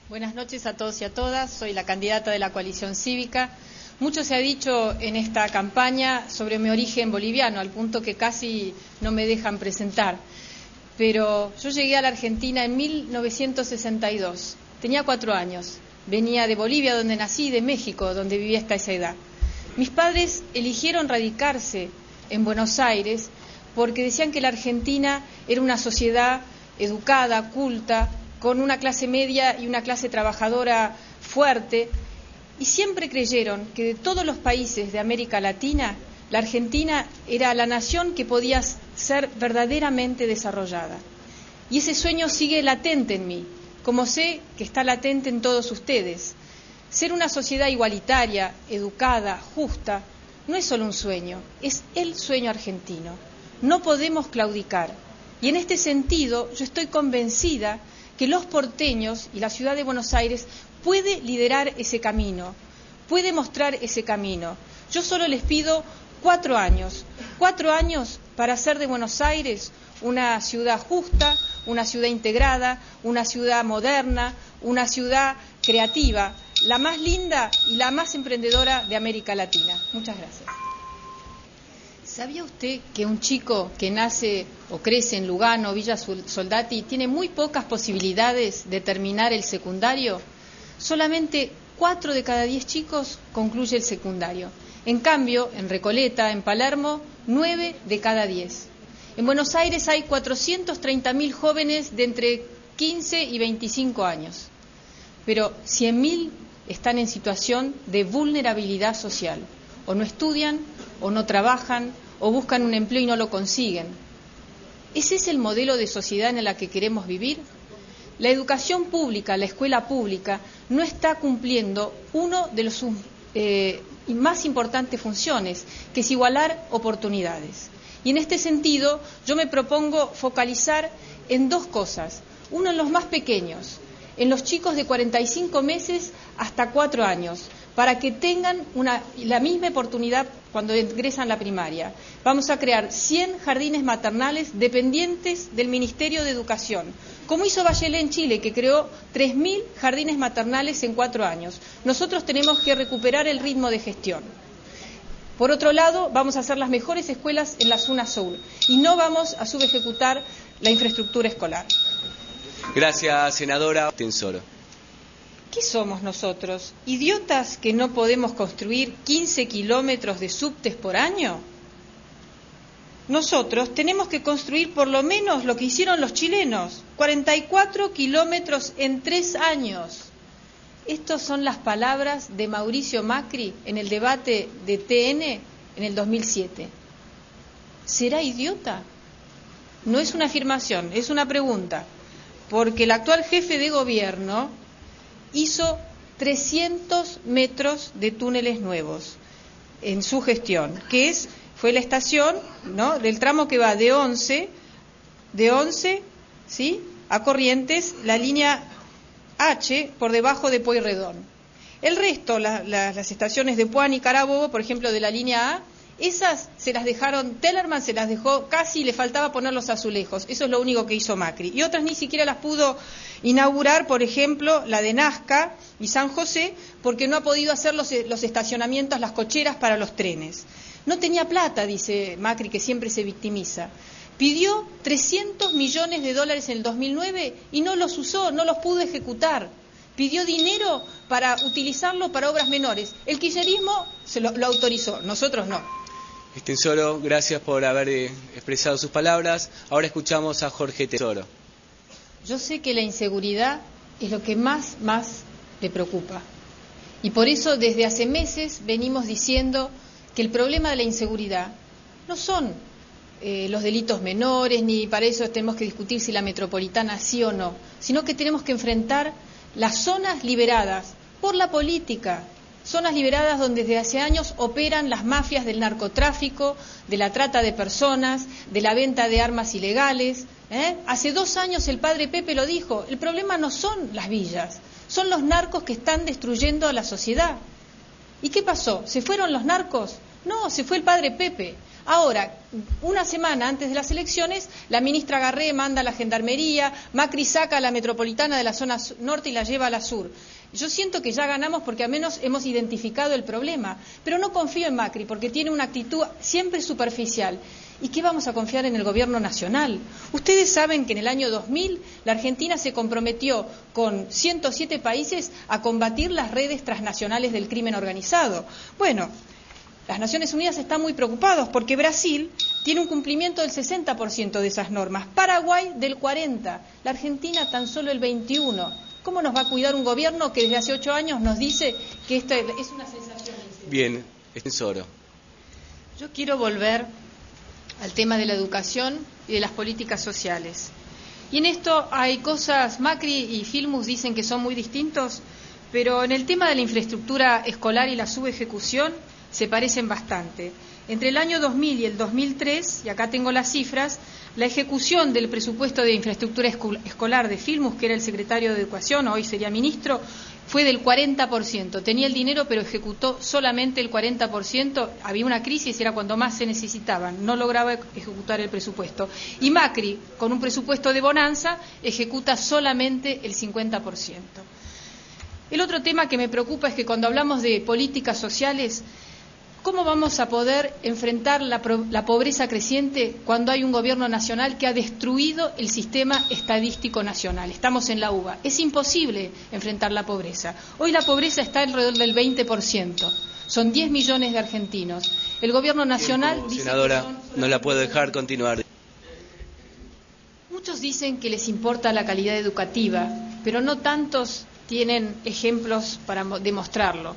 Buenas noches a todos y a todas. Soy la candidata de la coalición cívica. Mucho se ha dicho en esta campaña sobre mi origen boliviano, al punto que casi no me dejan presentar. Pero yo llegué a la Argentina en 1962. Tenía 4 años. Venía de Bolivia, donde nací, y de México, donde viví hasta esa edad. Mis padres eligieron radicarse en Buenos Aires porque decían que la Argentina era una sociedad educada, culta, con una clase media y una clase trabajadora fuerte, y siempre creyeron que de todos los países de América Latina, la Argentina era la nación que podía ser verdaderamente desarrollada. Y ese sueño sigue latente en mí, como sé que está latente en todos ustedes. Ser una sociedad igualitaria, educada, justa, no es solo un sueño, es el sueño argentino. No podemos claudicar. Y en este sentido, yo estoy convencida que los porteños y la ciudad de Buenos Aires puede liderar ese camino, puede mostrar ese camino. Yo solo les pido 4 años para hacer de Buenos Aires una ciudad justa, una ciudad integrada, una ciudad moderna, una ciudad creativa, la más linda y la más emprendedora de América Latina. Muchas gracias. ¿Sabía usted que un chico que nace o crece en Lugano, Villa Soldati, tiene muy pocas posibilidades de terminar el secundario? Solamente 4 de cada 10 chicos concluye el secundario. En cambio, en Recoleta, en Palermo, 9 de cada 10. En Buenos Aires hay 430.000 jóvenes de entre 15 y 25 años, pero 100.000 están en situación de vulnerabilidad social. O no estudian, o no trabajan, o buscan un empleo y no lo consiguen. ¿Ese es el modelo de sociedad en la que queremos vivir? La educación pública, la escuela pública, no está cumpliendo uno de los más importantes funciones, que es igualar oportunidades. Y en este sentido, yo me propongo focalizar en 2 cosas. Uno, en los más pequeños, en los chicos de 45 meses hasta 4 años, para que tengan la misma oportunidad cuando ingresan a la primaria. Vamos a crear 100 jardines maternales dependientes del Ministerio de Educación, como hizo Bachelet en Chile, que creó 3.000 jardines maternales en 4 años. Nosotros tenemos que recuperar el ritmo de gestión. Por otro lado, vamos a hacer las mejores escuelas en la zona sur y no vamos a subejecutar la infraestructura escolar. Gracias, senadora Tensoro. ¿Qué somos nosotros? ¿Idiotas que no podemos construir 15 kilómetros de subtes por año? Nosotros tenemos que construir por lo menos lo que hicieron los chilenos, 44 kilómetros en 3 años. Estas son las palabras de Mauricio Macri en el debate de TN en el 2007. ¿Será idiota? No es una afirmación, es una pregunta, porque el actual jefe de gobierno hizo 300 metros de túneles nuevos en su gestión, que fue la estación, ¿no?, del tramo que va de 11, ¿sí?, a Corrientes, la línea H por debajo de Pueyrredón. El resto, las estaciones de Puan y Carabobo, por ejemplo, de la línea A, esas se las dejaron, Tellerman se las dejó, casi le faltaba poner los azulejos, eso es lo único que hizo Macri. Y otras ni siquiera las pudo inaugurar, por ejemplo, la de Nazca y San José, porque no ha podido hacer los estacionamientos, las cocheras para los trenes. No tenía plata, dice Macri, que siempre se victimiza. Pidió 300 millones de dólares en el 2009 y no los usó, no los pudo ejecutar. Pidió dinero para utilizarlo para obras menores. El kirchnerismo lo autorizó, nosotros no. Tensoro, gracias por haber expresado sus palabras. Ahora escuchamos a Jorge Tensoro. Yo sé que la inseguridad es lo que más le preocupa. Y por eso desde hace meses venimos diciendo que el problema de la inseguridad no son los delitos menores, ni para eso tenemos que discutir si la metropolitana sí o no, sino que tenemos que enfrentar las zonas liberadas por la política, zonas liberadas donde desde hace años operan las mafias del narcotráfico, de la trata de personas, de la venta de armas ilegales. Hace 2 años el padre Pepe lo dijo, el problema no son las villas, son los narcos que están destruyendo a la sociedad. ¿Y qué pasó? ¿Se fueron los narcos? No, se fue el padre Pepe. Ahora, una semana antes de las elecciones, la ministra Garré manda a la Gendarmería, Macri saca a la metropolitana de la zona norte y la lleva a la sur. Yo siento que ya ganamos porque al menos hemos identificado el problema, pero no confío en Macri porque tiene una actitud siempre superficial. ¿Y qué vamos a confiar en el gobierno nacional? Ustedes saben que en el año 2000 la Argentina se comprometió con 107 países a combatir las redes transnacionales del crimen organizado. Bueno, las Naciones Unidas están muy preocupados porque Brasil tiene un cumplimiento del 60% de esas normas, Paraguay del 40%, la Argentina tan solo el 21%. ¿Cómo nos va a cuidar un gobierno que desde hace 8 años nos dice que esto es una sensación? Bien, Estenssoro. Yo quiero volver al tema de la educación y de las políticas sociales. Y en esto hay cosas, Macri y Filmus dicen que son muy distintos, pero en el tema de la infraestructura escolar y la subejecución se parecen bastante. Entre el año 2000 y el 2003, y acá tengo las cifras, la ejecución del presupuesto de infraestructura escolar de Filmus, que era el secretario de Educación, hoy sería ministro, fue del 40%. Tenía el dinero, pero ejecutó solamente el 40%. Había una crisis, era cuando más se necesitaban. No lograba ejecutar el presupuesto. Y Macri, con un presupuesto de bonanza, ejecuta solamente el 50%. El otro tema que me preocupa es que cuando hablamos de políticas sociales, ¿cómo vamos a poder enfrentar la pobreza creciente cuando hay un gobierno nacional que ha destruido el sistema estadístico nacional? Estamos en la UBA. Es imposible enfrentar la pobreza. Hoy la pobreza está alrededor del 20%. Son 10 millones de argentinos. El gobierno nacional dice senadora, no la puedo dejar continuar. Muchos dicen que les importa la calidad educativa, pero no tantos tienen ejemplos para demostrarlo.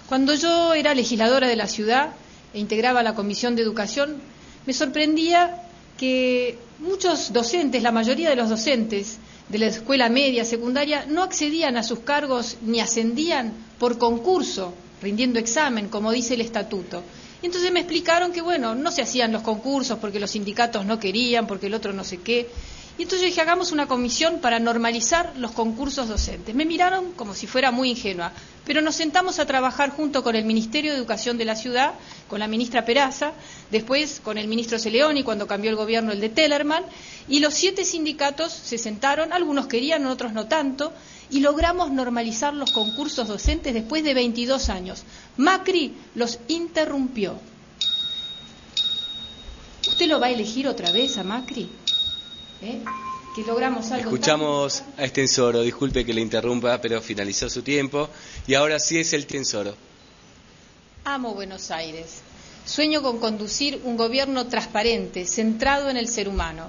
Cuando yo era legisladora de la ciudad e integraba la Comisión de Educación, me sorprendía que muchos docentes, la mayoría de los docentes de la escuela media, secundaria, no accedían a sus cargos ni ascendían por concurso, rindiendo examen, como dice el estatuto. Y entonces me explicaron que, bueno, no se hacían los concursos porque los sindicatos no querían, porque el otro no sé qué. Y entonces yo dije, hagamos una comisión para normalizar los concursos docentes. Me miraron como si fuera muy ingenua, pero nos sentamos a trabajar junto con el Ministerio de Educación de la ciudad, con la ministra Peraza, después con el ministro Celeoni cuando cambió el gobierno, el de Tellerman, y los 7 sindicatos se sentaron, algunos querían, otros no tanto, y logramos normalizar los concursos docentes después de 22 años. Macri los interrumpió. ¿Usted lo va a elegir otra vez a Macri? Que logramos algo. Escuchamos a Estenssoro, disculpe que le interrumpa, pero finalizó su tiempo y ahora sí es el Estenssoro. Amo Buenos Aires. Sueño con conducir un gobierno transparente, centrado en el ser humano,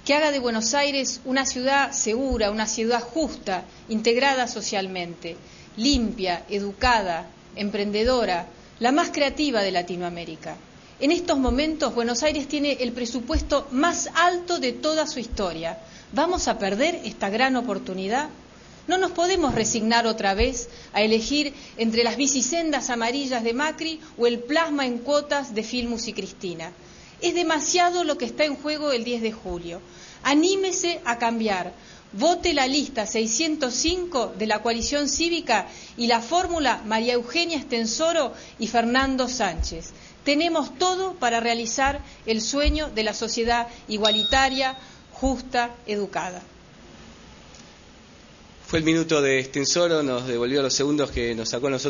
que haga de Buenos Aires una ciudad segura, una ciudad justa, integrada socialmente, limpia, educada, emprendedora, la más creativa de Latinoamérica. En estos momentos, Buenos Aires tiene el presupuesto más alto de toda su historia. ¿Vamos a perder esta gran oportunidad? No nos podemos resignar otra vez a elegir entre las bicisendas amarillas de Macri o el plasma en cuotas de Filmus y Cristina. Es demasiado lo que está en juego el 10 de julio. Anímese a cambiar. Vote la lista 605 de la coalición cívica y la fórmula María Eugenia Estenssoro y Fernando Sánchez. Tenemos todo para realizar el sueño de la sociedad igualitaria, justa, educada. Fue el minuto de Estenssoro, nos devolvió los segundos que nos sacó nosotros.